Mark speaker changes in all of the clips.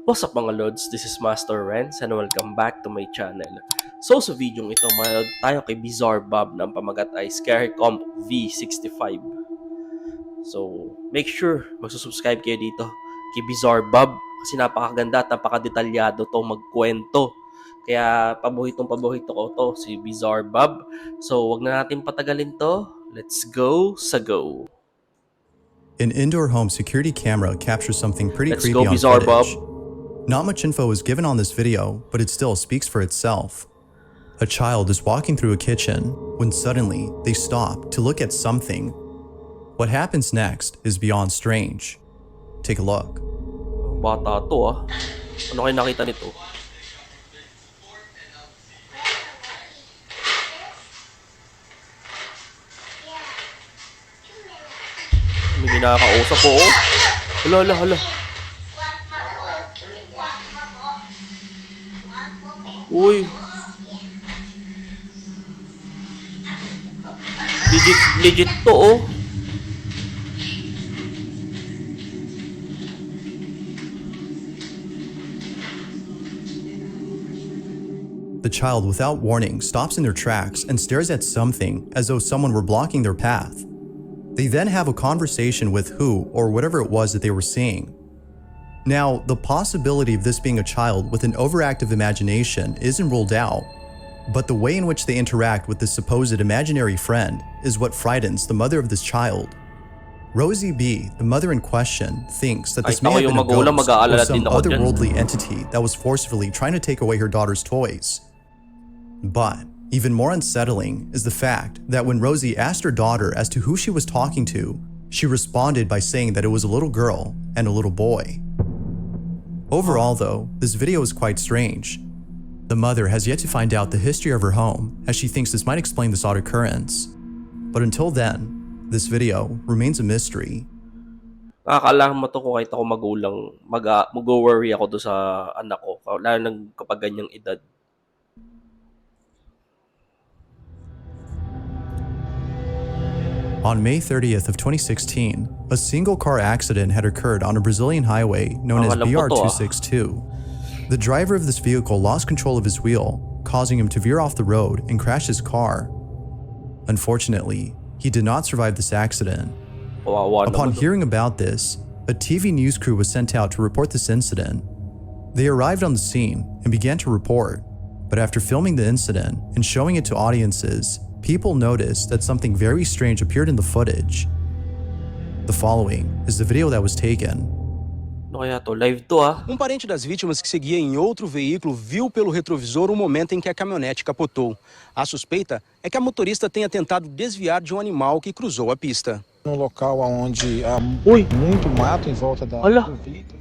Speaker 1: What's up mga Lods? This is Master Renz and welcome back to my channel. So sa video ito, manood tayo kay Bizarre Bob ng pamagat ay Scary Comp V65. So make sure magsusubscribe kayo dito kay Bizarre Bob kasi napakaganda at napakadetalyado to magkwento. Kaya paborito ko to si Bizarre Bob. So wag na natin patagalin to. Let's go sa go.
Speaker 2: An indoor home security camera captures something pretty
Speaker 1: Let's
Speaker 2: creepy
Speaker 1: go,
Speaker 2: on
Speaker 1: Bizarre
Speaker 2: footage.
Speaker 1: Bob.
Speaker 2: Not much info is given on this video, but it still speaks for itself. A child is walking through a kitchen when suddenly they stop to look at something. What happens next is beyond strange. Take a look.
Speaker 1: Bata to ah. Ano kayo nakita nito? May ginakausap po oh. Hala. Uy. Legit to oh.
Speaker 2: The child, without warning, stops in their tracks and stares at something as though someone were blocking their path. They then have a conversation with who or whatever it was that they were seeing. Now, the possibility of this being a child with an overactive imagination isn't ruled out, but the way in which they interact with this supposed imaginary friend is what frightens the mother of this child. Rosie B., the mother in question, thinks that this may have been a ghost or some otherworldly entity that was forcefully trying to take away her daughter's toys. But even more unsettling is the fact that when Rosie asked her daughter as to who she was talking to, she responded by saying that it was a little girl and a little boy. Overall though, this video is quite strange. The mother has yet to find out the history of her home, as she thinks this might explain this odd occurrence. But until then, this video remains a mystery.
Speaker 1: Nakakalaman mo to kung kahit ako magulang, mag-worry ako do sa anak ko, lalo nang kapag ganyang edad.
Speaker 2: On May 30th of 2016, a single car accident had occurred on a Brazilian highway known as BR-262. The driver of this vehicle lost control of his wheel, causing him to veer off the road and crash his car. Unfortunately, he did not survive this accident. Upon hearing about this, a TV news crew was sent out to report this incident. They arrived on the scene and began to report, but after filming the incident and showing it to audiences, people noticed that something very strange appeared in the footage. The following is the video that was taken.
Speaker 1: Ano kaya to? Live to ah.
Speaker 3: Parente das vítimas que seguia em outro veículo viu pelo retrovisor o momento em que a caminhonete capotou. A suspeita é que a motorista tenha tentado desviar de um animal que cruzou a pista.
Speaker 4: No local onde há muito mato em volta do veículo.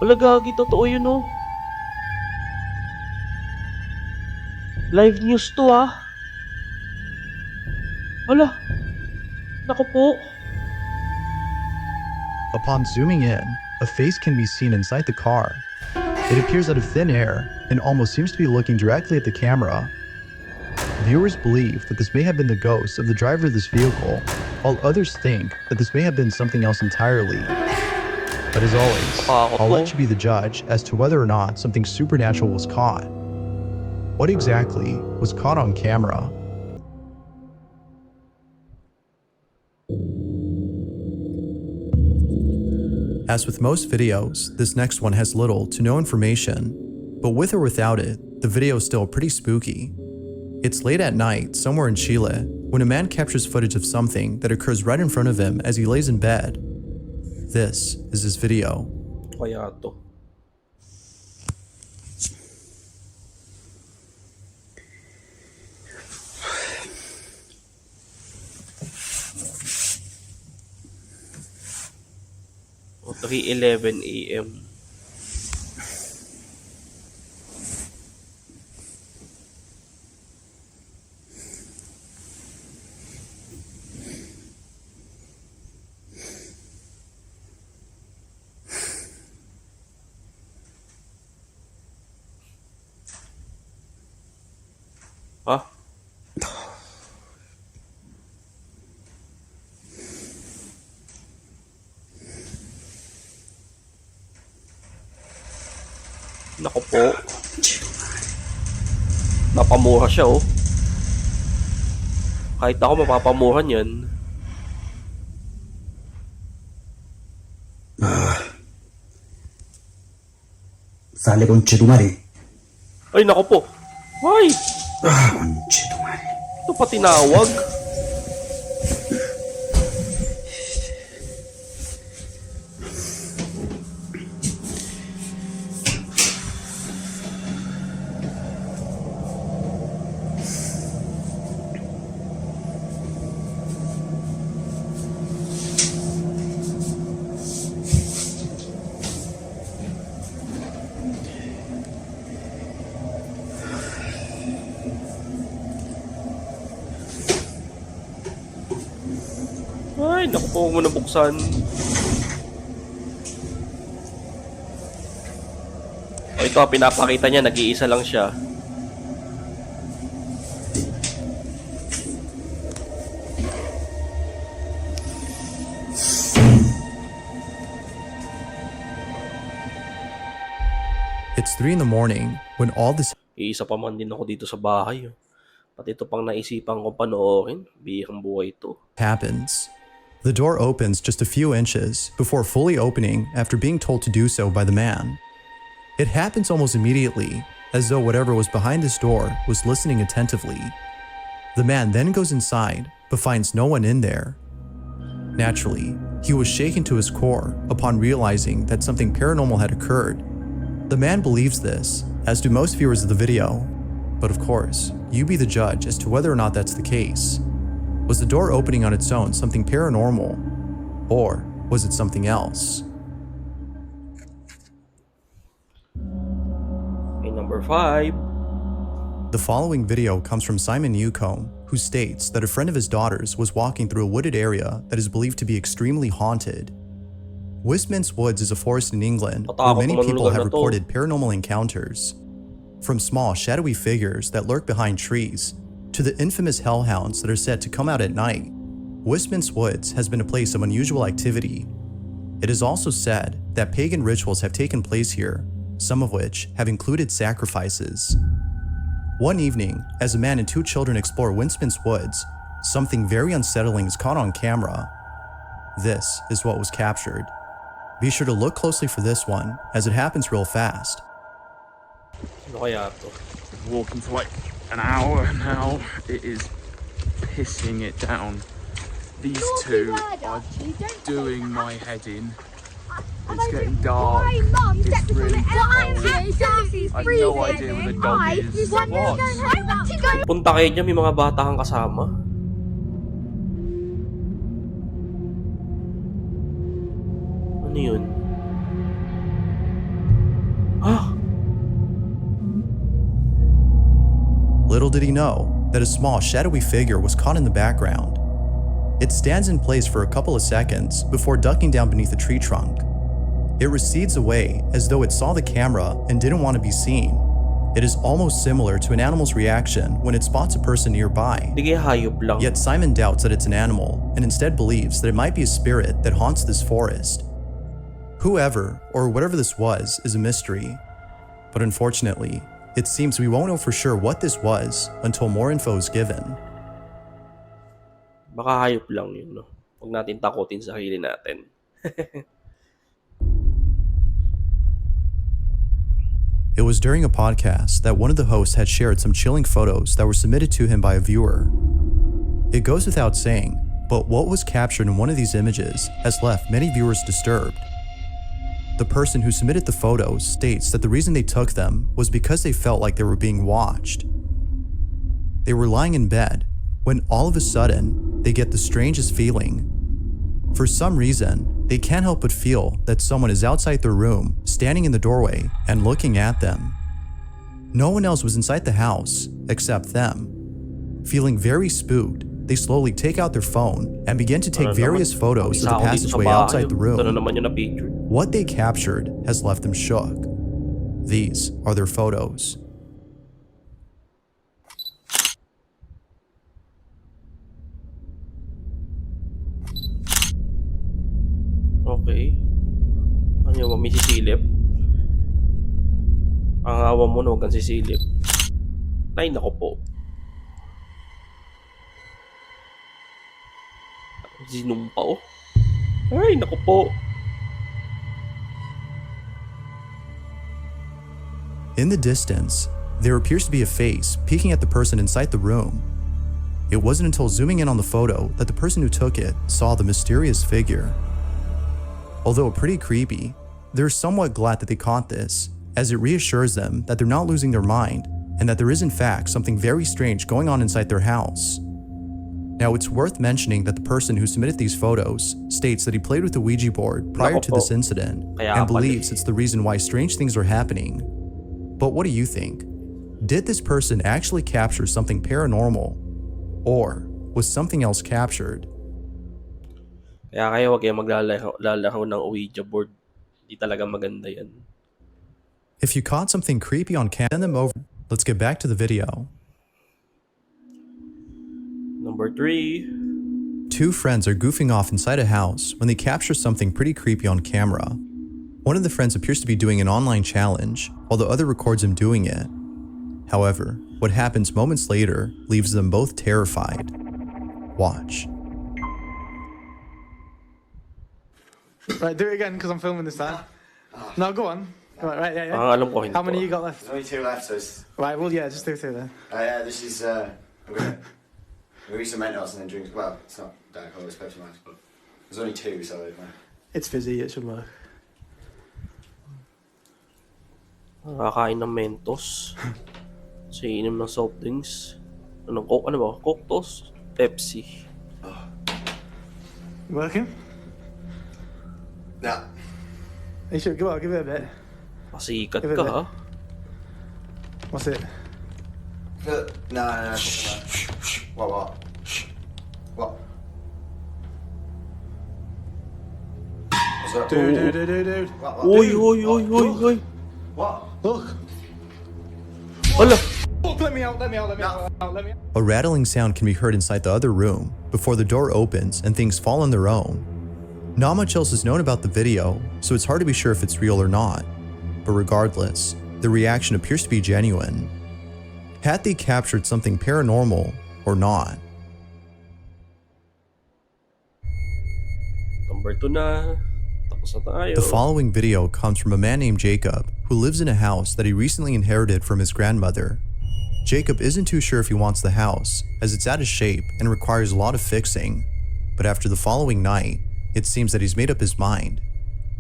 Speaker 1: Wala gagi, totoo yun oh. Live news to ah. Wala. Naku po.
Speaker 2: Upon zooming in, a face can be seen inside the car. It appears out of thin air and almost seems to be looking directly at the camera. Viewers believe that this may have been the ghost of the driver of this vehicle, while others think that this may have been something else entirely. But as always, I'll let you be the judge as to whether or not something supernatural was caught. What exactly was caught on camera? As with most videos, this next one has little to no information, but with or without it, the video is still pretty spooky. It's late at night, somewhere in Chile, when a man captures footage of something that occurs right in front of him as he lays in bed. This is his video.
Speaker 1: Kaya to. O 3:11 AM. Ha? Naku po. Napamura siya, oh. Kahit ako mapapamuran yan.
Speaker 5: Sale conche tu madre.
Speaker 1: Ay, naku po. Ay!
Speaker 5: Conche tu madre.
Speaker 1: Ito pa tinawag. Ay, naku po, huwag mo nabuksan. O ito, pinapakita niya, nag-iisa lang siya.
Speaker 2: It's 3 in the morning when all this
Speaker 1: Iisa pa man din ako dito sa bahay. Oh. Pati ito pang naisipan ko panoorin. Bihang buhay ito.
Speaker 2: happens. The door opens just a few inches before fully opening after being told to do so by the man. It happens almost immediately, as though whatever was behind this door was listening attentively. The man then goes inside, but finds no one in there. Naturally, he was shaken to his core upon realizing that something paranormal had occurred. The man believes this, as do most viewers of the video. But of course, you be the judge as to whether or not that's the case. Was the door opening on its own something paranormal? Or was it something else?
Speaker 1: Okay, number 5.
Speaker 2: The following video comes from Simon Newcomb, who states that a friend of his daughter's was walking through a wooded area that is believed to be extremely haunted. Westminster Woods is a forest in England where many people have reported paranormal encounters. From small, shadowy figures that lurk behind trees, to the infamous hellhounds that are said to come out at night, Westminster Woods has been a place of unusual activity. It is also said that pagan rituals have taken place here, some of which have included sacrifices. One evening, as a man and 2 children explore Westminster Woods, something very unsettling is caught on camera. This is what was captured. Be sure to look closely for this one, as it happens real fast.
Speaker 1: Ano kaya to?
Speaker 6: Walking for like an hour now. It is pissing it down. These two are doing my head in. It's getting dark. It's really cold. I have no idea where the dog is. What?
Speaker 1: Punta kayo dyan, may mga bata kang kasama. Ano yun? Ah!
Speaker 2: Little did he know that a small, shadowy figure was caught in the background. It stands in place for a couple of seconds before ducking down beneath a tree trunk. It recedes away as though it saw the camera and didn't want to be seen. It is almost similar to an animal's reaction when it spots a person nearby.
Speaker 1: Hindi kaya hayop lang.
Speaker 2: Yet Simon doubts that it's an animal and instead believes that it might be a spirit that haunts this forest. Whoever or whatever this was is a mystery. But unfortunately, it seems we won't know for sure what this was until more info is given.
Speaker 1: Baka hayop lang yun, no? Huwag natin takutin sa sarili natin.
Speaker 2: It was during a podcast that one of the hosts had shared some chilling photos that were submitted to him by a viewer. It goes without saying, but what was captured in one of these images has left many viewers disturbed. The person who submitted the photos states that the reason they took them was because they felt like they were being watched. They were lying in bed when all of a sudden they get the strangest feeling. For some reason, they can't help but feel that someone is outside their room, standing in the doorway and looking at them. No one else was inside the house except them. Feeling very spooked, they slowly take out their phone and begin to take various photos of the passageway outside the room. What they captured has left them shook. These are their photos.
Speaker 1: Okay. Ano yung misisilip? Ang awa mo na huwag kang sisilip. Ay, nako po. Sinumpa oh. Ay, nako po.
Speaker 2: In the distance, there appears to be a face peeking at the person inside the room. It wasn't until zooming in on the photo that the person who took it saw the mysterious figure. Although pretty creepy, they're somewhat glad that they caught this, as it reassures them that they're not losing their mind and that there is in fact something very strange going on inside their house. Now, it's worth mentioning that the person who submitted these photos states that he played with the Ouija board prior to this incident and believes it's the reason why strange things are happening. But what do you think? Did this person actually capture something paranormal? Or was something else captured?
Speaker 1: Kaya kayo huwag kayong maglalaro ng Ouija board. Di talaga maganda yan.
Speaker 2: If you caught something creepy on camera, send them over. Let's get back to the video.
Speaker 1: Number 3.
Speaker 2: Two friends are goofing off inside a house when they capture something pretty creepy on camera. One of the friends appears to be doing an online challenge, while the other records him doing it. However, what happens moments later leaves them both terrified. Watch.
Speaker 7: Right, do it again because I'm filming this time. No, go on. Right, yeah.
Speaker 1: Alam ko hindi.
Speaker 7: How many you got left?
Speaker 8: There's only 2 left, so it's...
Speaker 7: Right, well, yeah, just do 2 then.
Speaker 8: yeah, this is, I'm gonna read some Mentos and then drink, well, it's not Diet Cola, it's Pepsi Max, but there's only 2, so
Speaker 7: It's fizzy, it should work.
Speaker 1: Nakakain ng Mentos. So, inom ng soft drinks. Ano ba? Coke Tos? Pepsi.
Speaker 7: Working?
Speaker 8: Yeah.
Speaker 7: You should, go on, give it a bit.
Speaker 1: Pasikat
Speaker 7: Give it
Speaker 1: ka,
Speaker 7: a bit.
Speaker 1: ha?
Speaker 7: What's it?
Speaker 8: No. What? What? What's that?
Speaker 7: Dude.
Speaker 8: What?
Speaker 1: Uy.
Speaker 8: What?
Speaker 7: Look.
Speaker 1: Hala!
Speaker 7: Look, let me out.
Speaker 2: A rattling sound can be heard inside the other room before the door opens and things fall on their own. Not much else is known about the video, so it's hard to be sure if it's real or not. But regardless, the reaction appears to be genuine. Had they captured something paranormal or not?
Speaker 1: Number 2 na. Tapos na tayo.
Speaker 2: The following video comes from a man named Jacob who lives in a house that he recently inherited from his grandmother. Jacob isn't too sure if he wants the house, as it's out of shape and requires a lot of fixing. But after the following night, it seems that he's made up his mind.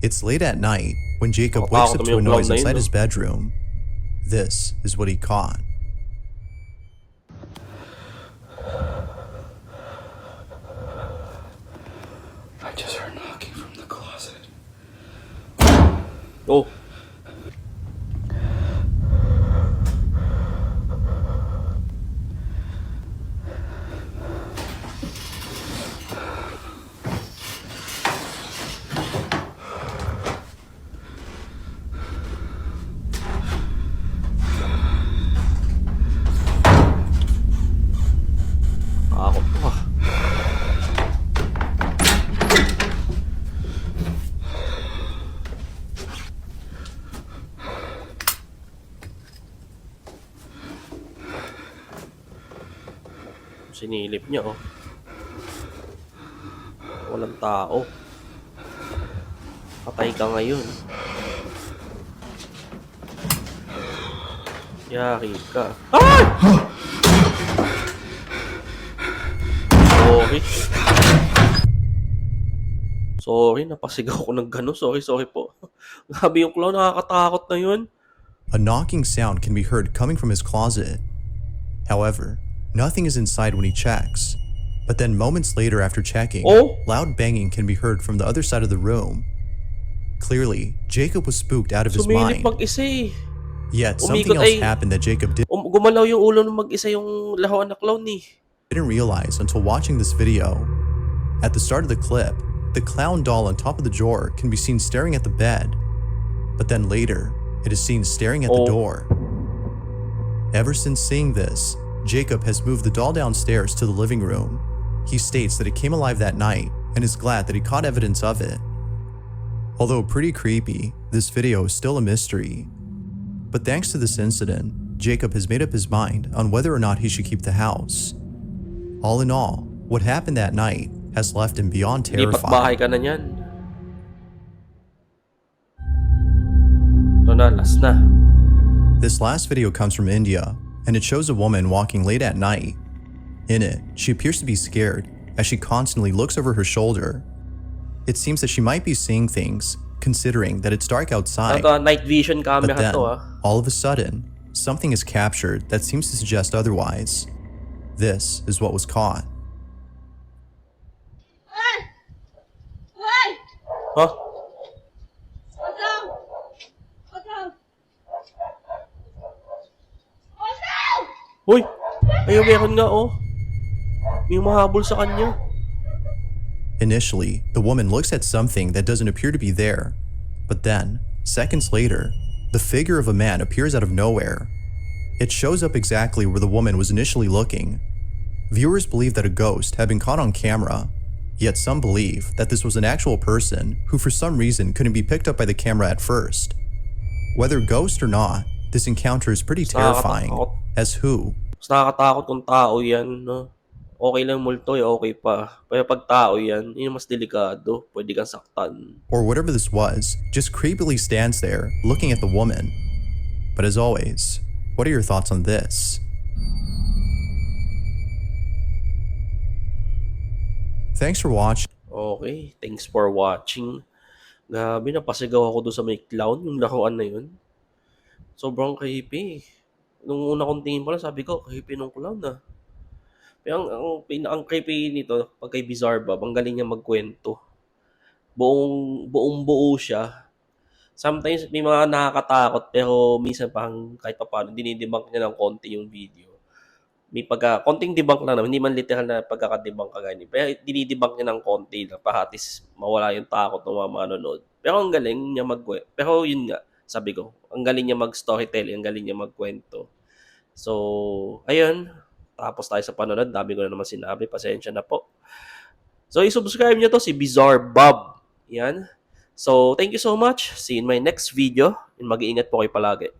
Speaker 2: It's late at night when Jacob wakes up to a noise inside his bedroom. This is what he caught.
Speaker 6: I just heard knocking from the closet.
Speaker 1: Oh. Ako pa. Sinilip niya oh. Walang tao. Patay ka ngayon. Yari ka. Ay! Sorry, napasigaw ko ng gano'n. Sorry po. Grabe yung clown, nakakatakot na yun.
Speaker 2: A knocking sound can be heard coming from his closet. However, nothing is inside when he checks. But then moments later after checking, loud banging can be heard from the other side of the room. Clearly, Jacob was spooked out of his mind.
Speaker 1: Sumilip mag-isa eh.
Speaker 2: Yet something else happened that Jacob
Speaker 1: Gumalaw yung ulo ng mag-isa yung lahuan na clown eh.
Speaker 2: didn't realize until watching this video. At the start of the clip, the clown doll on top of the drawer can be seen staring at the bed. But then later, it is seen staring at the door. Ever since seeing this, Jacob has moved the doll downstairs to the living room. He states that it came alive that night and is glad that he caught evidence of it. Although pretty creepy, this video is still a mystery. But thanks to this incident, Jacob has made up his mind on whether or not he should keep the house. All in all, what happened that night has left him beyond
Speaker 1: Lipat bahay
Speaker 2: terrified.
Speaker 1: ka na niyan. Ito na, last na.
Speaker 2: This last video comes from India, and it shows a woman walking late at night. In it, she appears to be scared as she constantly looks over her shoulder. It seems that she might be seeing things, considering that it's dark outside.
Speaker 1: Ito, night vision
Speaker 2: But
Speaker 1: camera
Speaker 2: then,
Speaker 1: to
Speaker 2: all of a sudden, something is captured that seems to suggest otherwise. This is what was caught.
Speaker 1: Huh? Uy! Ayun, meron nga oh. May mahabol sa kanya.
Speaker 2: Initially, the woman looks at something that doesn't appear to be there. But then, seconds later, the figure of a man appears out of nowhere. It shows up exactly where the woman was initially looking. Viewers believe that a ghost had been caught on camera, yet some believe that this was an actual person who for some reason couldn't be picked up by the camera at first. Whether ghost or not, this encounter is pretty terrifying, as who?
Speaker 1: Mas nakakatakot kung tao yan, no? Okay lang multo, okay pa. Pero pag tao yan, yun mas delikado. Pwede kang saktan.
Speaker 2: Or whatever this was, just creepily stands there, looking at the woman. But as always, what are your thoughts on this? Thanks for watching.
Speaker 1: Okay, thanks for watching. Grabe, napasigaw ako doon sa may clown, yung laruan na yun. Sobrang creepy. Nung una kong tingin pa lang, sabi ko, creepy nung clown ah. Pero ang creepy nito, pag kay Bizarre Bob, ang galing niya magkwento. Buong buo siya. Sometimes may mga nakakatakot, pero minsan parang kahit pa paano, dinidebunk niya ng konti yung video. May konting debunk lang naman, hindi man literal na pagkakadebunk ka ganyan. Pero dinidebunk niya ng konti na pahatis mawala yung takot ng mga manonood. Pero ang galing niya magkwento. Pero yun nga, sabi ko, ang galing niya mag-storytelling, ang galing niya magkwento. So, ayun. Tapos tayo sa panonood. Dami ko na naman sinabi. Pasensya na po. So, i-subscribe niyo to si Bizarre Bob. Yan. So, thank you so much. See you in my next video. And mag-iingat po kayo palagi.